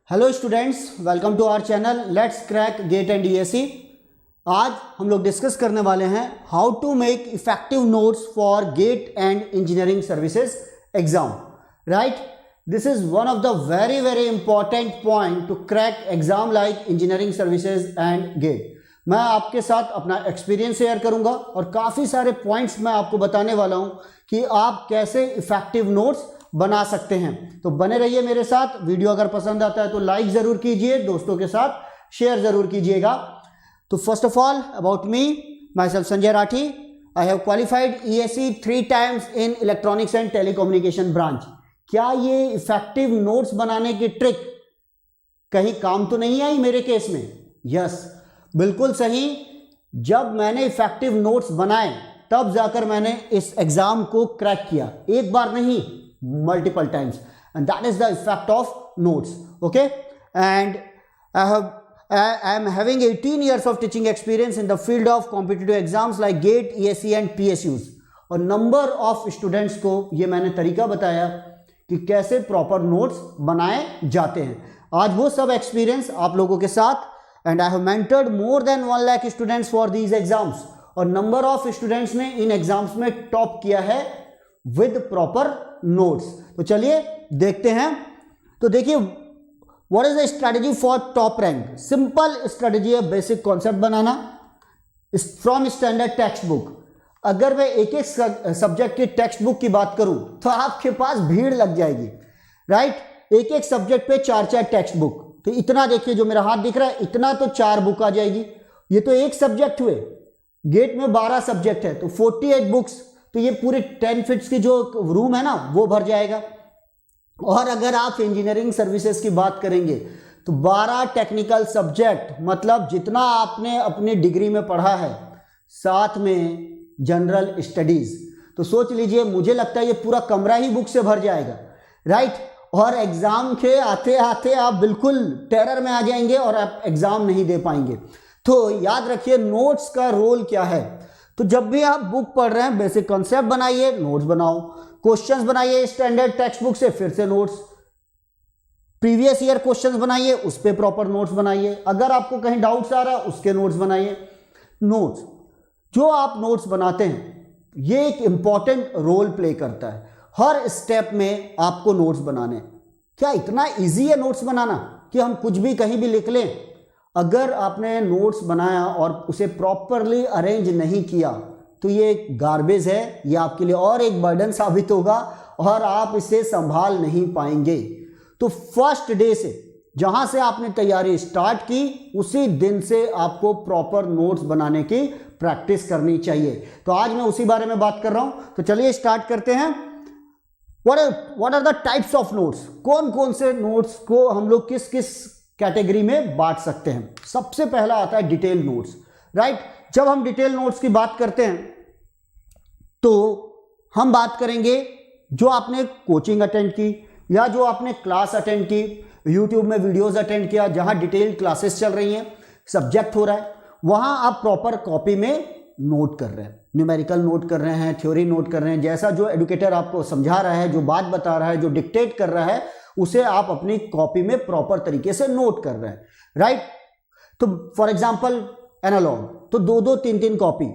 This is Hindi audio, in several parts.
Hello students, welcome to our channel let's crack GATE and DSE. आज हम लोग डिस्कस करने वाले हैं how to make effective notes for GATE and engineering services exam. Right, this is one of the very very important point to crack exam like engineering services and GATE. मैं आपके साथ अपना एक्सपीरियंस शेयर करूंगा और काफ़ी सारे पॉइंट्स मैं आपको बताने वाला हूं कि आप कैसे इफेक्टिव नोट्स बना सकते हैं। तो बने रहिए मेरे साथ। वीडियो अगर पसंद आता है तो लाइक जरूर कीजिए, दोस्तों के साथ शेयर जरूर कीजिएगा। तो first of all about me, my self Sanjay Rathi. I have qualified ESE 3 times in electronics and telecommunication branch. क्या ये इफेक्टिव नोट्स बनाने की ट्रिक कहीं काम तो नहीं आई मेरे केस में? यस, बिल्कुल सही। जब मैंने इफेक्टिव नोट्स बनाए तब जाकर मैंने इस एग्जाम को क्रैक किया, एक बार नहीं, multiple times, and that is the effect of notes. Okay, and I am having 18 years of teaching experience in the field of competitive exams like GATE, ESE and PSUs. और नंबर ऑफ स्टूडेंट्स को ये मैंने तरीका बताया कि कैसे प्रॉपर नोट्स बनाए जाते हैं। आज वो सब एक्सपीरियंस आप लोगों के साथ, and I have mentored more than 1 lakh students for these exams. और नंबर ऑफ स्टूडेंट्स ने इन एग्जाम्स में टॉप किया है विद प्रॉपर नोट्स। तो चलिए देखते हैं। तो देखिए, what is the strategy for top rank? Simple strategy है, बेसिक कॉन्सेप्ट बनाना फ्रॉम स्टैंडर्ड टेक्स्ट बुक। अगर मैं एक एक सब्जेक्ट की टेक्स्ट बुक की बात करूं तो आपके पास भीड़ लग जाएगी। राइट, एक एक सब्जेक्ट पे 4 टेक्स्ट बुक। तो इतना देखिए, जो मेरा हाथ दिख रहा है इतना, तो 4 बुक आ जाएगी। ये तो एक सब्जेक्ट हुए, गेट में 12 सब्जेक्ट है तो 48 बुक्स। तो ये पूरे 10 फीट्स की जो रूम है ना, वो भर जाएगा। और अगर आप इंजीनियरिंग सर्विसेज की बात करेंगे तो 12 टेक्निकल सब्जेक्ट, मतलब जितना आपने अपनी डिग्री में पढ़ा है, साथ में जनरल स्टडीज। तो सोच लीजिए, मुझे लगता है ये पूरा कमरा ही बुक से भर जाएगा। राइट, और एग्जाम के आते आते आप बिल्कुल टेरर में आ जाएंगे और आप एग्जाम नहीं दे पाएंगे। तो याद रखिए, नोट्स का रोल क्या है। तो जब भी आप बुक पढ़ रहे हैं, बेसिक कॉन्सेप्ट बनाइए, नोट्स बनाओ। क्वेश्चंस बनाइए स्टैंडर्ड टेक्स्ट बुक से, फिर से नोट्स। प्रीवियस ईयर क्वेश्चंस बनाइए, उस पे प्रॉपर नोट्स बनाइए। अगर आपको कहीं डाउट्स आ रहा है, उसके नोट्स बनाइए। नोट्स, जो आप नोट्स बनाते हैं, ये एक इंपॉर्टेंट रोल प्ले करता है। हर स्टेप में आपको नोट्स बनाने। क्या इतना ईजी है नोट्स बनाना कि हम कुछ भी कहीं भी लिख लें? अगर आपने नोट्स बनाया और उसे प्रॉपरली अरेंज नहीं किया तो ये गार्बेज है, ये आपके लिए और एक बर्डन साबित होगा और आप इसे संभाल नहीं पाएंगे। तो फर्स्ट डे से, जहां से आपने तैयारी स्टार्ट की, उसी दिन से आपको प्रॉपर नोट्स बनाने की प्रैक्टिस करनी चाहिए। तो आज मैं उसी बारे में बात कर रहा हूं। तो चलिए स्टार्ट करते हैं। What are the types of notes? कौन कौन से नोट्स को हम लोग किस किस कैटेगरी में बांट सकते हैं? सबसे पहला आता है डिटेल नोट्स। राइट, जब हम डिटेल नोट्स की बात करते हैं तो हम बात करेंगे जो आपने कोचिंग अटेंड की या जो आपने क्लास अटेंड की, यूट्यूब में वीडियोस अटेंड किया, जहां डिटेल क्लासेस चल रही हैं, सब्जेक्ट हो रहा है, वहां आप प्रॉपर कॉपी में नोट कर रहे हैं, न्यूमेरिकल नोट कर रहे हैं, थ्योरी नोट कर रहे हैं। जैसा जो एडुकेटर आपको समझा रहा है, जो बात बता रहा है, जो डिक्टेट कर रहा है, उसे आप अपनी कॉपी में प्रॉपर तरीके से नोट कर रहे हैं। राइट, तो फॉर एग्जांपल एनालॉग, तो 2-2, 3-3 कॉपी,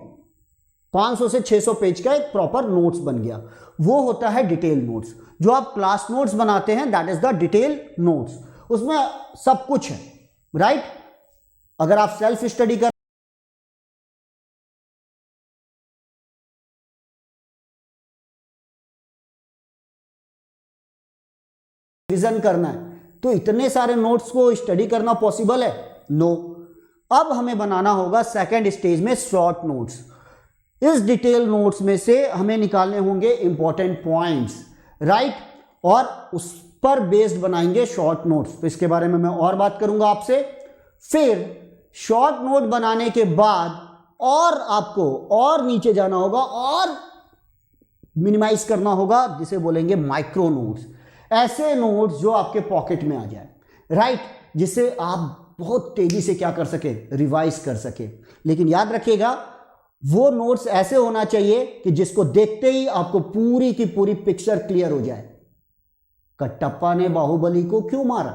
500 से 600 पेज का एक प्रॉपर नोट्स बन गया। वो होता है डिटेल नोट्स। जो आप क्लास नोट्स बनाते हैं, that is the detail notes. उसमें सब कुछ है। राइट, अगर आप सेल्फ स्टडी कर रिवीजन करना है तो इतने सारे नोट्स को स्टडी करना पॉसिबल है? नो। अब हमें बनाना होगा सेकंड स्टेज में शॉर्ट नोट्स। इस डिटेल नोट्स में से हमें निकालने होंगे इंपॉर्टेंट पॉइंट्स। राइट, और उस पर बेस्ड बनाएंगे शॉर्ट नोट्स। तो इसके बारे में मैं और बात करूंगा आपसे। फिर शॉर्ट नोट बनाने के बाद और आपको और नीचे जाना होगा और मिनिमाइज करना होगा, जिसे बोलेंगे माइक्रो नोट्स। ऐसे नोट्स जो आपके पॉकेट में आ जाए। राइट, जिसे आप बहुत तेजी से क्या कर सके, रिवाइज कर सके। लेकिन याद रखिएगा, वो नोट्स ऐसे होना चाहिए कि जिसको देखते ही आपको पूरी की पूरी पिक्चर क्लियर हो जाए। कटप्पा ने बाहुबली को क्यों मारा?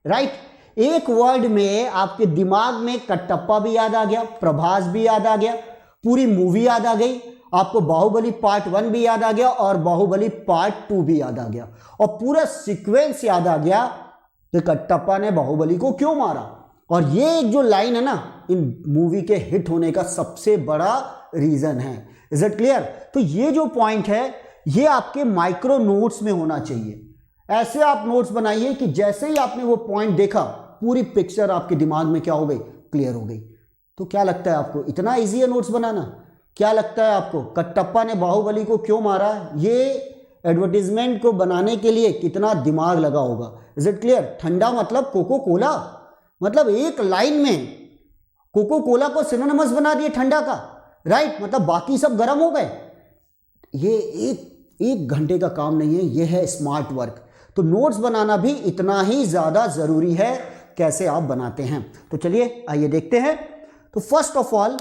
राइट। एक वर्ड में आपके दिमाग में कटप्पा भी याद आ गया, प्रभास भी याद आ गया, पूरी मूवी याद आ गई, आपको बाहुबली पार्ट 1 भी याद आ गया और बाहुबली पार्ट 2 भी याद आ गया, और पूरा सीक्वेंस याद आ गया कि कटप्पा ने बाहुबली को क्यों मारा। और ये एक जो लाइन है ना, इन मूवी के हिट होने का सबसे बड़ा रीजन है। Is it clear? तो ये जो पॉइंट है ये आपके माइक्रो नोट्स में होना चाहिए। ऐसे आप नोट्स बनाइए कि जैसे ही आपने वो पॉइंट देखा पूरी पिक्चर आपके दिमाग में क्या हो गई, क्लियर हो गई। तो क्या लगता है आपको, इतना इजी है नोट्स बनाना? क्या लगता है आपको कटप्पा ने बाहुबली को क्यों मारा? ये एडवर्टीजमेंट को बनाने के लिए कितना दिमाग लगा होगा। Is it clear? ठंडा मतलब कोको कोला, मतलब एक लाइन में कोको कोला को सिनोनिमस बना दिए ठंडा का, राइट। मतलब बाकी सब गर्म हो गए। ये एक घंटे का काम नहीं है, ये है स्मार्ट वर्क। तो नोट्स बनाना भी इतना ही ज़्यादा ज़रूरी है, कैसे आप बनाते हैं। तो चलिए आइए देखते हैं। तो first of all,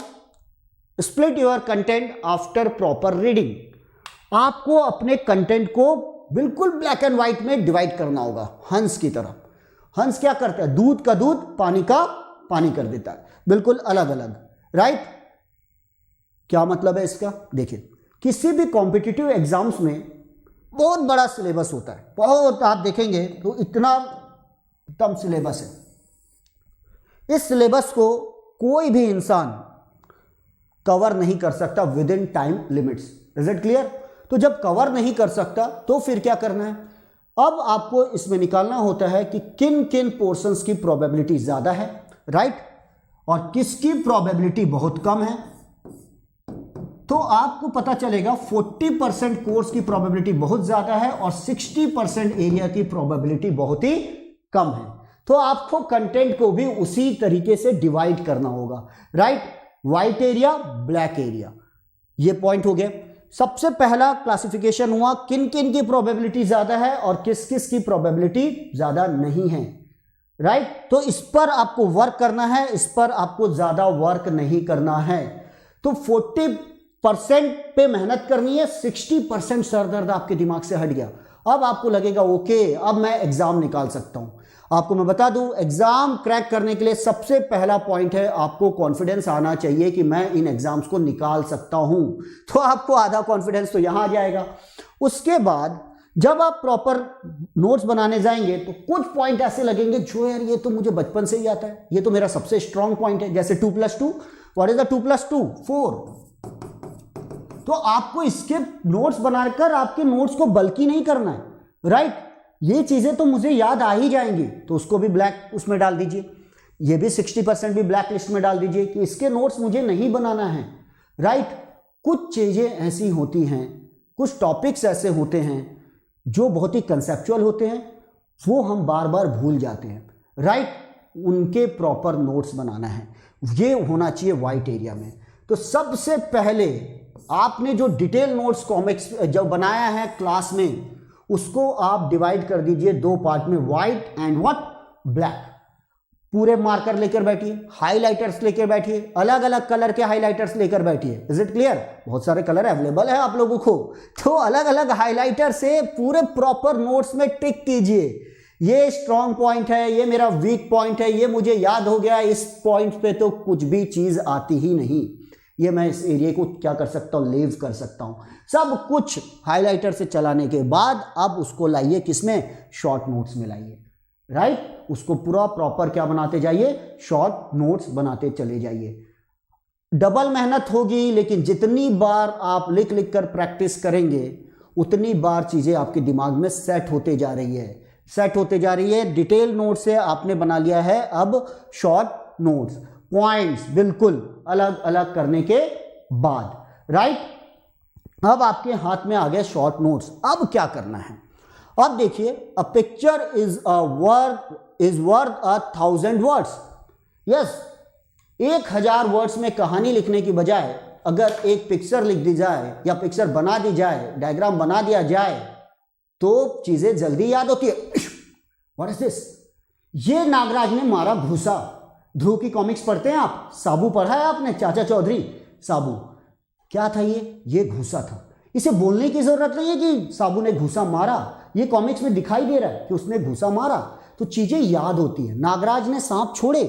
split your content after proper reading. आपको अपने कंटेंट को बिल्कुल ब्लैक एंड व्हाइट में डिवाइड करना होगा, हंस की तरह। हंस क्या करता है? दूध का दूध, पानी का पानी कर देता है, बिल्कुल अलग अलग, राइट। क्या मतलब है इसका? देखिए, किसी भी कॉम्पिटिटिव एग्जाम्स में बहुत बड़ा सिलेबस होता है, बहुत, आप देखेंगे तो इतना कम सिलेबस है। इस सिलेबस को कोई भी इंसान कवर नहीं कर सकता with in time limits. Is it clear? तो जब कवर नहीं कर सकता तो फिर क्या करना है? अब आपको इसमें निकालना होता है कि किन किन पोर्शंस की प्रोबेबिलिटी ज़्यादा है, राइट, और किसकी प्रोबेबिलिटी बहुत कम है। तो आपको पता चलेगा 40% कोर्स की प्रोबेबिलिटी बहुत ज़्यादा है और 60% एरिया की प्रोबेबिलिटी बहुत ही कम है। तो आपको कंटेंट को भी उसी तरीके से डिवाइड करना होगा, right. White area, black area, ये पॉइंट हो गया। सबसे पहला क्लासिफिकेशन हुआ किन किन की प्रोबेबिलिटी ज़्यादा है और किस किस की प्रोबेबिलिटी ज़्यादा नहीं है, राइट। तो इस पर आपको वर्क करना है, इस पर आपको ज़्यादा वर्क नहीं करना है। तो 40% पे मेहनत करनी है, 60% सरदर्द आपके दिमाग से हट गया। अब आपको लगेगा ओके, अब मैं एग्जाम निकाल सकता हूं। आपको मैं बता दूं, एग्जाम क्रैक करने के लिए सबसे पहला पॉइंट है आपको कॉन्फिडेंस आना चाहिए कि मैं इन एग्जाम्स को निकाल सकता हूं। तो आपको आधा कॉन्फिडेंस तो यहां आ जाएगा। उसके बाद जब आप प्रॉपर नोट्स बनाने जाएंगे तो कुछ पॉइंट ऐसे लगेंगे जो यार ये तो मुझे बचपन से ही आता है, ये तो मेरा सबसे स्ट्रांग पॉइंट है। जैसे 2+2, व्हाट इज द 2+2? 4। तो आपको इसके नोट्स बनाकर आपके नोट्स को बल्कि नहीं करना है, राइट। ये चीजें तो मुझे याद आ ही जाएंगी, तो उसको भी ब्लैक उसमें डाल दीजिए। ये भी 60% भी ब्लैक लिस्ट में डाल दीजिए कि इसके नोट्स मुझे नहीं बनाना है, राइट। कुछ चीजें ऐसी होती हैं, कुछ टॉपिक्स ऐसे होते हैं जो बहुत ही कंसेप्चुअल होते हैं, वो हम बार बार भूल जाते हैं, राइट। उनके प्रॉपर नोट्स बनाना है, ये होना चाहिए वाइट एरिया में। तो सबसे पहले आपने जो डिटेल नोट्स कॉमिक्स जो बनाया है क्लास में, उसको आप डिवाइड कर दीजिए 2 पार्ट में, व्हाइट एंड व्हाट, ब्लैक। पूरे मार्कर लेकर बैठिए, हाइलाइटर्स लेकर बैठिए, अलग अलग कलर के हाइलाइटर्स लेकर बैठिए। Is it clear? बहुत सारे कलर अवेलेबल है आप लोगों को, तो अलग अलग हाइलाइटर से पूरे प्रॉपर नोट्स में टिक कीजिए। ये स्ट्रॉन्ग पॉइंट है, ये मेरा वीक पॉइंट है, ये मुझे याद हो गया, इस पॉइंट पे तो कुछ भी चीज आती ही नहीं, ये मैं इस एरिया को क्या कर सकता हूँ, लीव कर सकता हूँ। सब कुछ हाइलाइटर से चलाने के बाद अब उसको लाइए किसमें, शॉर्ट नोट्स में लाइए, राइट। उसको पूरा प्रॉपर क्या बनाते जाइए, शॉर्ट नोट्स बनाते चले जाइए। डबल मेहनत होगी, लेकिन जितनी बार आप लिख लिख कर प्रैक्टिस करेंगे उतनी बार चीजें आपके दिमाग में सेट होते जा रही है, सेट होते जा रही है। डिटेल नोट से आपने बना लिया है अब शॉर्ट नोट्स, पॉइंट्स बिल्कुल अलग अलग करने के बाद, राइट। अब आपके हाथ में आ गए शॉर्ट नोट्स। अब क्या करना है? अब देखिए, a picture is worth 1,000 words. Yes, 1000 words में कहानी लिखने की बजाय अगर एक पिक्चर लिख दी जाए या पिक्चर बना दी जाए, डायग्राम बना दिया जाए, तो चीजें जल्दी याद होती है। What is this? ये नागराज ने मारा घूसा। ध्रुव की कॉमिक्स पढ़ते हैं आप? साबू पढ़ा है आपने? चाचा चौधरी साबू, क्या था ये घूसा था। इसे बोलने की जरूरत नहीं है कि साबू ने घूसा मारा, ये कॉमिक्स में दिखाई दे रहा है कि उसने घुसा मारा, तो चीजें याद होती है। नागराज ने सांप छोड़े,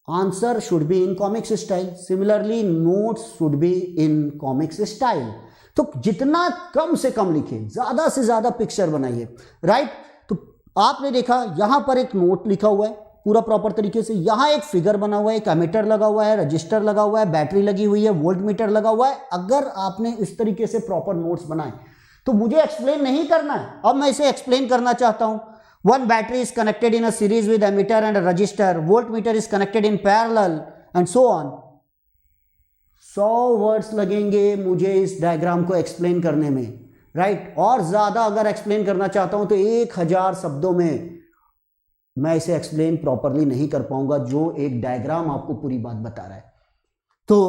answer should be in comics style. Similarly notes should be in comics style. तो जितना कम से कम लिखे, ज्यादा से ज्यादा पिक्चर बनाइए, राइट। तो आपने देखा यहां पर एक नोट लिखा हुआ है पूरा प्रॉपर तरीके से, यहां एक फिगर बना हुआ है, एक एमीटर लगा हुआ है, रजिस्टर लगा हुआ है, बैटरी लगी हुई है, वोल्ट मीटर लगा हुआ है। अगर आपने इस तरीके से प्रॉपर नोट्स बनाए तो मुझे एक्सप्लेन नहीं करना है, अब मैं इसे एक्सप्लेन करना चाहता हूं। One battery is connected in a series with ammeter and register, voltmeter is connected in parallel and so on. 100 words लगेंगे मुझे इस डायग्राम को एक्सप्लेन करने में, राइट। और ज्यादा अगर एक्सप्लेन करना चाहता हूं तो 1000 शब्दों में मैं इसे एक्सप्लेन प्रॉपरली नहीं कर पाऊंगा, जो एक डायग्राम आपको पूरी बात बता रहा है। तो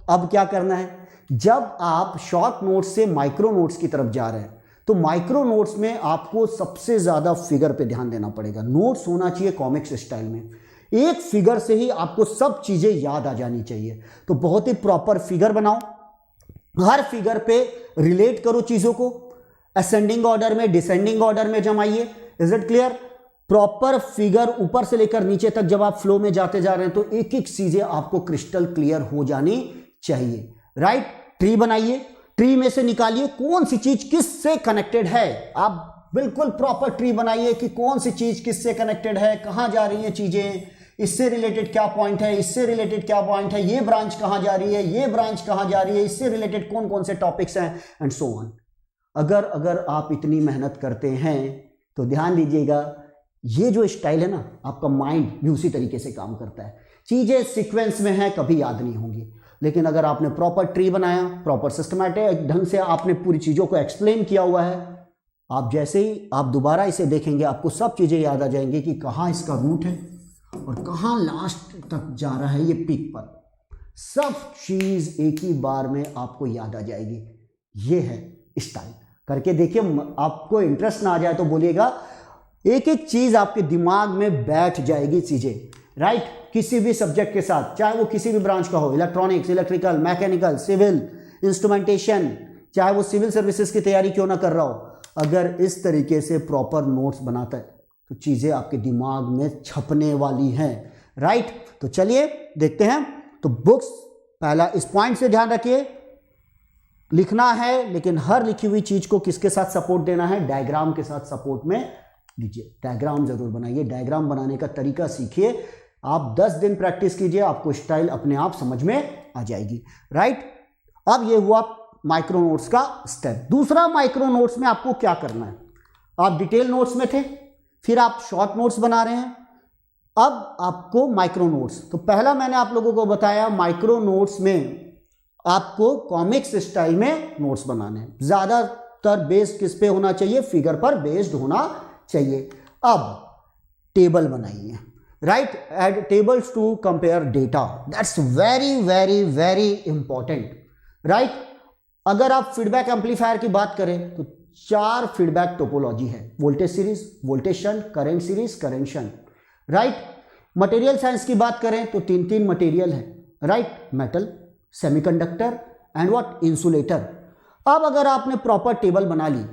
अब क्या करना है, जब आप शॉर्ट नोट्स से माइक्रो नोट्स की तरफ जा रहे हैं तो माइक्रो नोट्स में आपको सबसे ज्यादा फिगर पे ध्यान देना पड़ेगा। नोट्स होना चाहिए कॉमिक्स स्टाइल में, एक फिगर से ही आपको सब चीजें याद आ जानी चाहिए। तो बहुत ही प्रॉपर फिगर बनाओ, हर फिगर पे रिलेट करो चीजों को, असेंडिंग ऑर्डर में डिसेंडिंग ऑर्डर में जमाइए। Is it clear? Proper figure ऊपर से लेकर नीचे तक जब आप फ्लो में जाते जा रहे हैं तो एक एक चीजें आपको क्रिस्टल क्लियर हो जानी चाहिए, राइट। ट्री बनाइए, ट्री में से निकालिए कौन सी चीज किससे कनेक्टेड है। आप बिल्कुल प्रॉपर ट्री बनाइए कि कौन सी चीज किससे कनेक्टेड है, कहां जा रही है चीजें, इससे रिलेटेड क्या पॉइंट है, इससे रिलेटेड क्या पॉइंट है, ये ब्रांच कहां जा रही है, ये ब्रांच कहां जा रही है, इससे रिलेटेड कौन कौन से टॉपिक्स हैं एंड सो ऑन। अगर आप इतनी मेहनत करते हैं तो ध्यान दीजिएगा, ये जो स्टाइल है ना, आपका माइंड भी उसी तरीके से काम करता है। चीजें सीक्वेंस में हैं, कभी याद नहीं होंगी। लेकिन अगर आपने प्रॉपर ट्री बनाया, प्रॉपर सिस्टमैटिक ढंग से आपने पूरी चीजों को एक्सप्लेन किया हुआ है, आप जैसे ही आप दोबारा इसे देखेंगे आपको सब चीजें याद आ जाएंगी कि कहाँ इसका रूट है और कहाँ लास्ट तक जा रहा है ये पीक पर। सब चीज एक ही बार में आपको याद आ जाएगी। ये है स्टाइल। करके देखिए, आपको इंटरेस्ट ना आ जाए तो बोलिएगा, एक एक चीज आपके दिमाग में बैठ जाएगी चीजें, राइट। किसी भी सब्जेक्ट के साथ, चाहे वो किसी भी ब्रांच का हो, electronics, electrical, mechanical, civil, instrumentation, चाहे वो सिविल सर्विसेज की तैयारी क्यों ना कर रहा हो, अगर इस तरीके से प्रॉपर नोट्स बनाता है तो चीजें आपके दिमाग में छपने वाली हैं, राइट। तो चलिए देखते हैं। तो बुक्स, पहला इस पॉइंट से ध्यान रखिए, लिखना है लेकिन हर लिखी हुई चीज को किसके साथ सपोर्ट देना है, डायग्राम के साथ सपोर्ट में दीजिए। डायग्राम जरूर बनाइए, डायग्राम बनाने का तरीका सीखिए। आप 10 दिन प्रैक्टिस कीजिए, आपको स्टाइल अपने आप समझ में आ जाएगी, राइट। अब ये हुआ माइक्रो नोट्स का स्टेप। दूसरा, माइक्रो नोट्स में आपको क्या करना है। आप डिटेल नोट्स में थे, फिर आप शॉर्ट नोट्स बना रहे हैं, अब आपको माइक्रो नोट्स। तो पहला मैंने आप लोगों को बताया, माइक्रो नोट्स में आपको कॉमिक्स स्टाइल में नोट्स बनाने हैं। ज्यादातर बेस्ड किस पे होना चाहिए, फिगर पर बेस्ड होना चाहिए। अब टेबल बनाइए, right. Add tables to compare data, that's very very very important, right. अगर आप फीडबैक एम्पलीफायर की बात करें तो 4 फीडबैक टोपोलॉजी है, voltage series, voltage shunt, current series, current shunt, right. Material science की बात करें तो 3 मटेरियल है, right. Metal, semiconductor and what, insulator. अब अगर आपने प्रॉपर टेबल बना ली,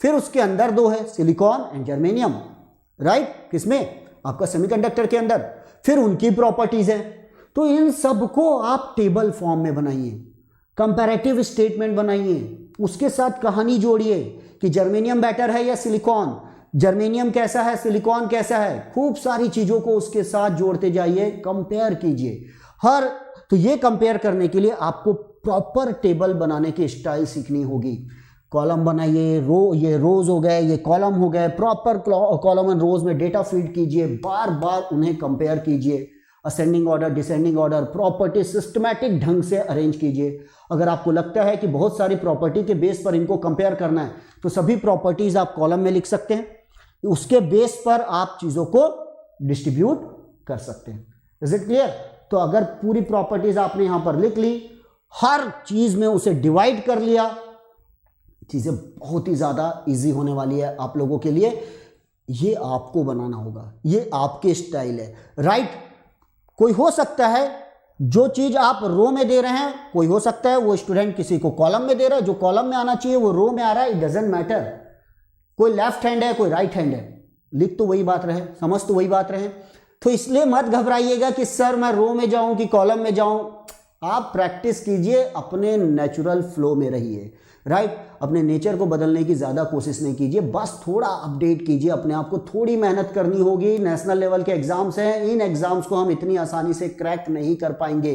फिर उसके अंदर 2 है, सिलिकॉन एंड जर्मेनियम, राइट। किसमें, आपका सेमीकंडक्टर के अंदर। फिर उनकी प्रॉपर्टीज है, तो इन सबको आप टेबल फॉर्म में बनाइए, कंपैरेटिव स्टेटमेंट बनाइए, उसके साथ कहानी जोड़िए कि जर्मेनियम बेटर है या सिलिकॉन, जर्मेनियम कैसा है, सिलिकॉन कैसा है। खूब सारी चीजों को उसके साथ जोड़ते जाइए, कंपेयर कीजिए तो ये कंपेयर करने के लिए आपको प्रॉपर टेबल बनाने की स्टाइल सीखनी होगी। कॉलम बनाइए, ये रोज हो गए, ये कॉलम हो गए, प्रॉपर कॉलम एंड रोज में डेटा फीड कीजिए, बार बार उन्हें कंपेयर कीजिए, ascending order, descending order, property systematic ढंग से अरेंज कीजिए। अगर आपको लगता है कि बहुत सारी प्रॉपर्टी के बेस पर इनको कंपेयर करना है तो सभी प्रॉपर्टीज आप कॉलम में लिख सकते हैं, उसके बेस पर आप चीजों को डिस्ट्रीब्यूट कर सकते हैं। Is it clear? तो अगर पूरी प्रॉपर्टीज आपने यहां पर लिख ली, हर चीज में उसे डिवाइड कर लिया, चीजें बहुत ही ज्यादा इजी होने वाली है आप लोगों के लिए। ये आपको बनाना होगा, ये आपके स्टाइल है, राइट। कोई हो सकता है जो चीज आप रो में दे रहे हैं, कोई हो सकता है वो स्टूडेंट किसी को कॉलम में दे रहा है, जो कॉलम में आना चाहिए वो रो में आ रहा है, इट डजंट मैटर। कोई लेफ्ट हैंड है, कोई राइट हैंड है, लिख तो वही बात रहे, समझ तो वही बात रहे। तो इसलिए मत घबराइएगा कि सर मैं रो में जाऊं कि कॉलम में जाऊं। आप प्रैक्टिस कीजिए, अपने नेचुरल फ्लो में रहिए, राइट। अपने नेचर को बदलने की ज़्यादा कोशिश नहीं कीजिए, बस थोड़ा अपडेट कीजिए अपने आप को, थोड़ी मेहनत करनी होगी। नेशनल लेवल के एग्जाम्स हैं, इन एग्जाम्स को हम इतनी आसानी से क्रैक नहीं कर पाएंगे,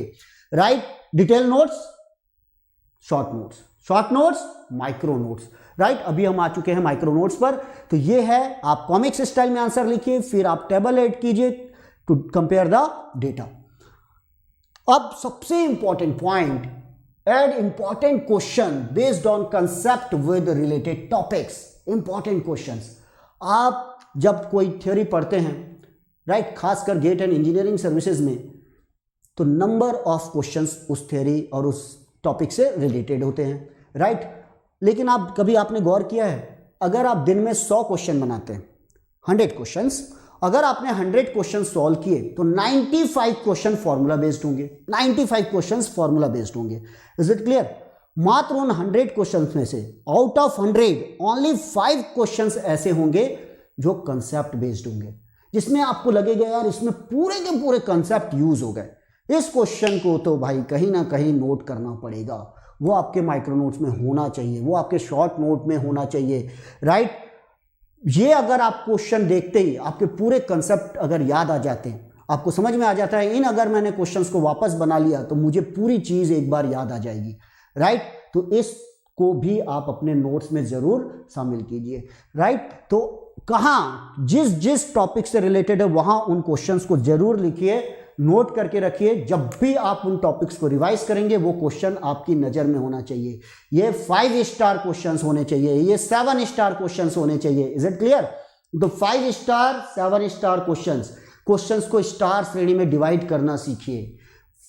right. Detail notes, short notes, short notes, micro notes, right. अभी हम आ चुके हैं माइक्रो नोट्स पर। तो ये है, आप कॉमिक्स स्टाइल में आंसर लिखिए, फिर आप टेबल ऐड कीजिए टू कंपेयर द डेटा। अब सबसे important point, add important question based on concept with related topics. Important questions, आप जब कोई थ्योरी पढ़ते हैं, राइट, खासकर गेट एंड इंजीनियरिंग सर्विसेज में, तो नंबर ऑफ क्वेश्चंस उस थ्योरी और उस टॉपिक से रिलेटेड होते हैं, राइट। लेकिन आप कभी आपने गौर किया है, अगर आप दिन में 100 क्वेश्चन बनाते हैं, 100 क्वेश्चंस, अगर आपने 100 क्वेश्चन सॉल्व किए तो 95 क्वेश्चन फॉर्मूला बेस्ड होंगे, 95 क्वेश्चंस फॉर्मूला बेस्ड होंगे। Is it clear? मात्र उन 100 क्वेश्चंस में से आउट ऑफ 100 ओनली 5 क्वेश्चंस ऐसे होंगे जो कंसेप्ट बेस्ड होंगे, जिसमें आपको लगेगा यार इसमें पूरे के पूरे कंसेप्ट यूज हो गए, इस क्वेश्चन को तो भाई कहीं ना कहीं नोट करना पड़ेगा। वो आपके माइक्रो नोट्स में होना चाहिए, वो आपके शॉर्ट नोट में होना चाहिए, राइट। ये अगर आप क्वेश्चन देखते ही आपके पूरे कंसेप्ट अगर याद आ जाते हैं, आपको समझ में आ जाता है, इन अगर मैंने क्वेश्चंस को वापस बना लिया तो मुझे पूरी चीज एक बार याद आ जाएगी, राइट। तो इसको भी आप अपने नोट्स में जरूर शामिल कीजिए, राइट। तो कहाँ जिस जिस टॉपिक से रिलेटेड है वहां उन क्वेश्चंस को जरूर लिखिए, नोट करके रखिए। जब भी आप उन टॉपिक्स को रिवाइज करेंगे वो क्वेश्चन आपकी नज़र में होना चाहिए। ये 5 स्टार क्वेश्चंस होने चाहिए, ये 7 स्टार क्वेश्चंस होने चाहिए। Is it clear? तो 5 स्टार 7 स्टार क्वेश्चंस को स्टार श्रेणी में डिवाइड करना सीखिए।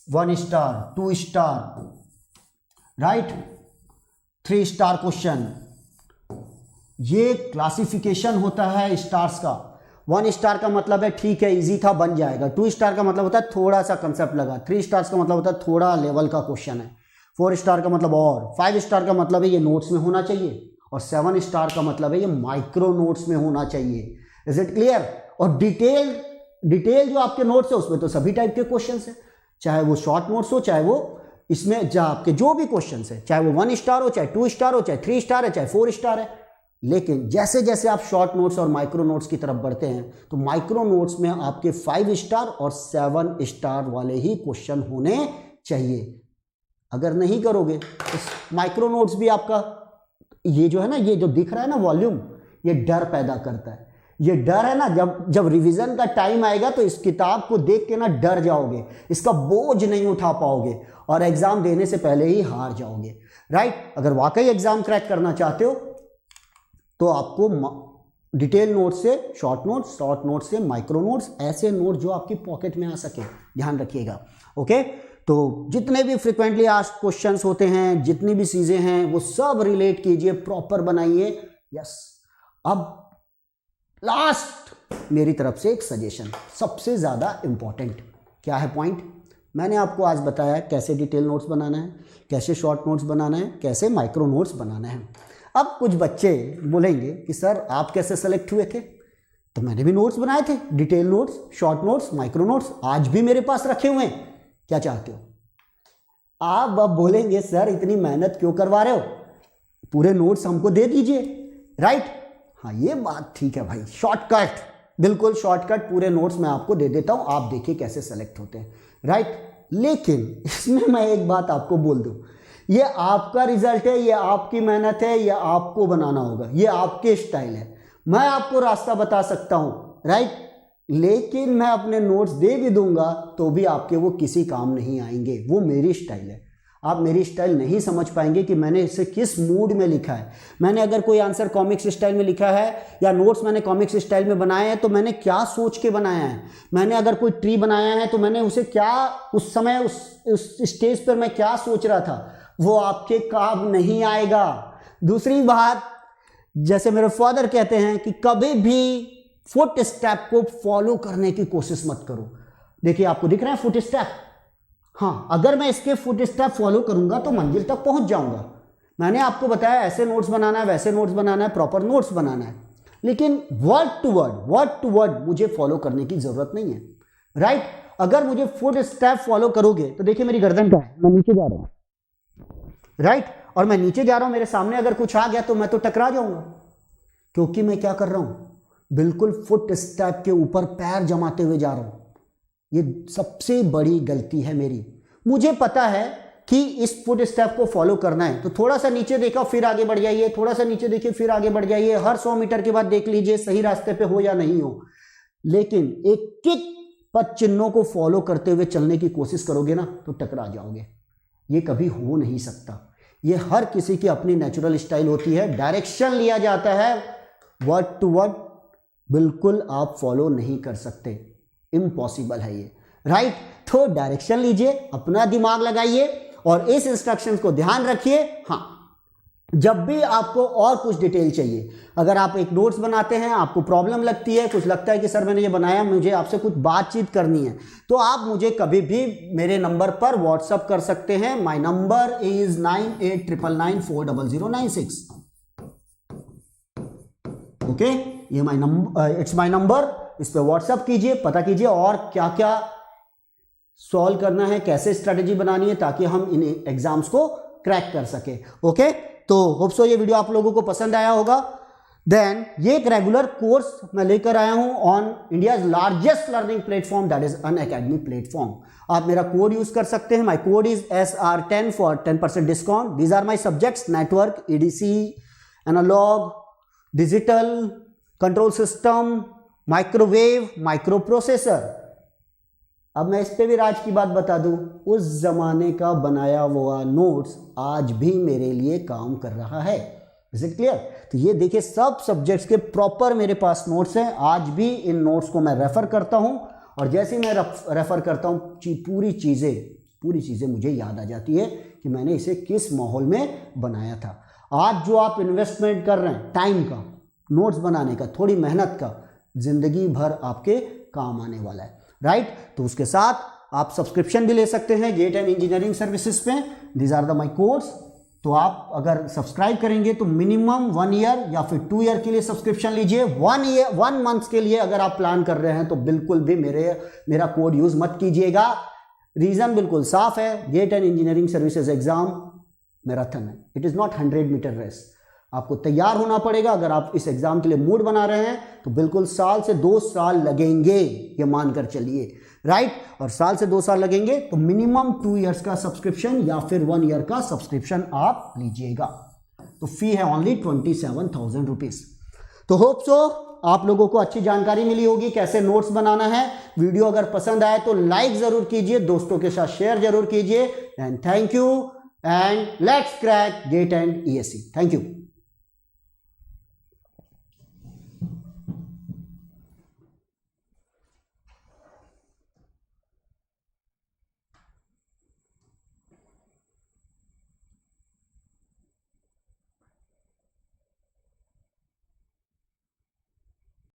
1 star, 2 star, right, 3 star question, ये क्लासिफिकेशन होता है स्टार्स का। 1 स्टार का मतलब है ठीक है इजी था बन जाएगा, 2 स्टार का मतलब होता है थोड़ा सा कंसेप्ट लगा, 3 स्टार्स का मतलब होता है थोड़ा लेवल का क्वेश्चन है, 4 स्टार का मतलब और, 5 स्टार का मतलब है ये नोट्स में होना चाहिए, और 7 स्टार का मतलब है ये माइक्रो नोट्स में होना चाहिए। Is it clear? और डिटेल जो आपके नोट्स है उसमें तो सभी टाइप के क्वेश्चन है, चाहे वो शॉर्ट नोट्स हो, चाहे वो इसमें जो आपके जो भी क्वेश्चन है, चाहे वो 1 स्टार हो, चाहे 2 स्टार हो, चाहे 3 स्टार है, चाहे 4 स्टार है। लेकिन जैसे जैसे आप शॉर्ट नोट्स और माइक्रो नोट्स की तरफ बढ़ते हैं तो माइक्रो नोट्स में आपके 5 स्टार और 7 स्टार वाले ही क्वेश्चन होने चाहिए। अगर नहीं करोगे तो माइक्रो नोट्स भी आपका ये जो है ना, ये जो दिख रहा है ना वॉल्यूम, ये डर पैदा करता है। ये डर है ना, जब रिवीजन का टाइम आएगा तो इस किताब को देख के ना डर जाओगे, इसका बोझ नहीं उठा पाओगे और एग्जाम देने से पहले ही हार जाओगे, राइट। अगर वाकई एग्जाम क्रैक करना चाहते हो तो आपको डिटेल नोट से शॉर्ट नोट से माइक्रो नोट्स, ऐसे नोट जो आपकी पॉकेट में आ सके, ध्यान रखिएगा, ओके। तो जितने भी फ्रिक्वेंटली आस्क्ड क्वेश्चंस होते हैं, जितनी भी चीजें हैं, वो सब रिलेट कीजिए, प्रॉपर बनाइए। यस, अब लास्ट मेरी तरफ से एक सजेशन, सबसे ज्यादा इंपॉर्टेंट क्या है पॉइंट, मैंने आपको आज बताया कैसे डिटेल नोट्स बनाना है, कैसे शॉर्ट नोट्स बनाना है, कैसे माइक्रो नोट्स बनाना है। अब कुछ बच्चे बोलेंगे कि सर आप कैसे सेलेक्ट हुए थे? तो मैंने भी नोट्स बनाए थे, detail notes, short notes, micro notes, आज भी मेरे पास रखे हुए हैं, क्या चाहते हो? आप अब बोलेंगे सर इतनी मेहनत क्यों करवा रहे हो, पूरे नोट्स हमको दे दीजिए, राइट। हाँ ये बात ठीक है भाई, शॉर्टकट, बिल्कुल शॉर्टकट, पूरे नोट्स मैं आपको दे देता हूं, आप देखिए कैसे सेलेक्ट होते हैं, राइट। लेकिन इसमें मैं एक बात आपको बोल दूं, ये आपका रिजल्ट है, ये आपकी मेहनत है, ये आपको बनाना होगा, ये आपके स्टाइल है। मैं आपको रास्ता बता सकता हूं, राइट, लेकिन मैं अपने नोट्स दे भी दूंगा तो भी आपके वो किसी काम नहीं आएंगे, वो मेरी स्टाइल है। आप मेरी स्टाइल नहीं समझ पाएंगे कि मैंने इसे किस मूड में लिखा है। मैंने अगर कोई आंसर कॉमिक्स स्टाइल में लिखा है या नोट्स मैंने कॉमिक्स स्टाइल में बनाए हैं तो मैंने क्या सोच के बनाया है। मैंने अगर कोई ट्री बनाया है तो मैंने उसे क्या उस समय उस स्टेज पर मैं क्या सोच रहा था, वो आपके काम नहीं आएगा। दूसरी बात, जैसे मेरे फादर कहते हैं कि कभी भी फुट स्टेप को फॉलो करने की कोशिश मत करो। देखिए आपको दिख रहा है फुट स्टेप, हाँ, अगर मैं इसके फुट स्टेप फॉलो करूंगा तो मंजिल तक पहुंच जाऊंगा, मैंने आपको बताया ऐसे नोट्स बनाना है, वैसे नोट्स बनाना है, प्रॉपर नोट्स बनाना है, लेकिन वर्ड टू वर्ड मुझे फॉलो करने की जरूरत नहीं है, राइट? अगर मुझे फुट स्टेप फॉलो करोगे तो देखिए मेरी गर्दन क्या है, मैं नीचे जा रहा हूं, राइट? और मैं नीचे जा रहा हूं, मेरे सामने अगर कुछ आ गया तो मैं तो टकरा जाऊंगा, क्योंकि मैं क्या कर रहा हूं, बिल्कुल फुट स्टेप के ऊपर पैर जमाते हुए जा रहा हूं। ये सबसे बड़ी गलती है मेरी। मुझे पता है कि इस फुट स्टेप को फॉलो करना है, तो थोड़ा सा नीचे देखा फिर आगे बढ़ जाइए, थोड़ा सा नीचे देखिए फिर आगे बढ़ जाइए, हर 100 मीटर के बाद देख लीजिए सही रास्ते पे हो या नहीं हो। लेकिन एक एक पद चिन्हों को फॉलो करते हुए चलने की कोशिश करोगे ना तो टकरा जाओगे। ये कभी हो नहीं सकता। ये हर किसी की अपनी नेचुरल स्टाइल होती है, डायरेक्शन लिया जाता है, वर्ड टू वर्ड बिल्कुल आप फॉलो नहीं कर सकते, इम्पॉसिबल है ये, राइट? तो डायरेक्शन लीजिए, अपना दिमाग लगाइए और इस इंस्ट्रक्शंस को ध्यान रखिए। हाँ, जब भी आपको और कुछ डिटेल चाहिए, अगर आप एक नोट्स बनाते हैं, आपको प्रॉब्लम लगती है, कुछ लगता है कि सर मैंने ये बनाया, मुझे आपसे कुछ बातचीत करनी है, तो आप मुझे कभी भी मेरे नंबर पर व्हाट्सअप कर सकते हैं। My number is 9899940096। ओके, ये my number, it's my number, इस पर व्हाट्सअप कीजिए, पता कीजिए और क्या क्या सॉल्व करना है, कैसे स्ट्रेटेजी बनानी है ताकि हम इन एग्जाम्स को क्रैक कर सके। ओके, तो होप सो ये वीडियो आप लोगों को पसंद आया होगा। देन ये एक रेगुलर कोर्स मैं लेकर आया हूं on India's largest learning platform, that is Unacademy platform. आप मेरा कोड यूज कर सकते हैं, my code is SR10 for 10% discount. These are my subjects, network, EDC, analogue, digital, control system, microwave, microprocessor. अब मैं इस पे भी राज की बात बता दूं, उस जमाने का बनाया हुआ नोट्स आज भी मेरे लिए काम कर रहा है। Is it clear? तो ये देखिए सब सब्जेक्ट्स के प्रॉपर मेरे पास नोट्स हैं। आज भी इन नोट्स को मैं रेफर करता हूं और जैसे ही मैं रेफर करता हूं पूरी चीजें मुझे याद आ जाती है कि मैंने इसे किस माहौल में बनाया था। आज जो आप इन्वेस्टमेंट कर रहे हैं टाइम का, नोट्स बनाने का, थोड़ी मेहनत का, जिंदगी भर आपके काम आने वाला है, राइट? तो उसके साथ आप सब्सक्रिप्शन भी ले सकते हैं गेट एंड इंजीनियरिंग सर्विसेज पे। These are the my course. तो आप अगर सब्सक्राइब करेंगे तो मिनिमम 1 ईयर या फिर 2 ईयर के लिए सब्सक्रिप्शन लीजिए। 1 मंथ के लिए अगर आप प्लान कर रहे हैं तो बिल्कुल भी मेरा कोड यूज मत कीजिएगा। रीजन बिल्कुल साफ है, GATE and engineering services exam marathon है, it is not 100 metre race. आपको तैयार होना पड़ेगा। अगर आप इस एग्जाम के लिए मूड बना रहे हैं तो बिल्कुल 1 से 2 साल लगेंगे, ये मानकर चलिए, राइट? और 1 से 2 साल लगेंगे तो मिनिमम 2 ईयर्स का सब्सक्रिप्शन या फिर 1 ईयर का सब्सक्रिप्शन आप लीजिएगा। तो फी है ओनली 27,000 रुपीज। तो होप सो आप लोगों को अच्छी जानकारी मिली होगी कैसे नोट्स बनाना है। वीडियो अगर पसंद आए तो लाइक जरूर कीजिए, दोस्तों के साथ शेयर जरूर कीजिए। And thank you and let's crack GATE and ESE। Thank you.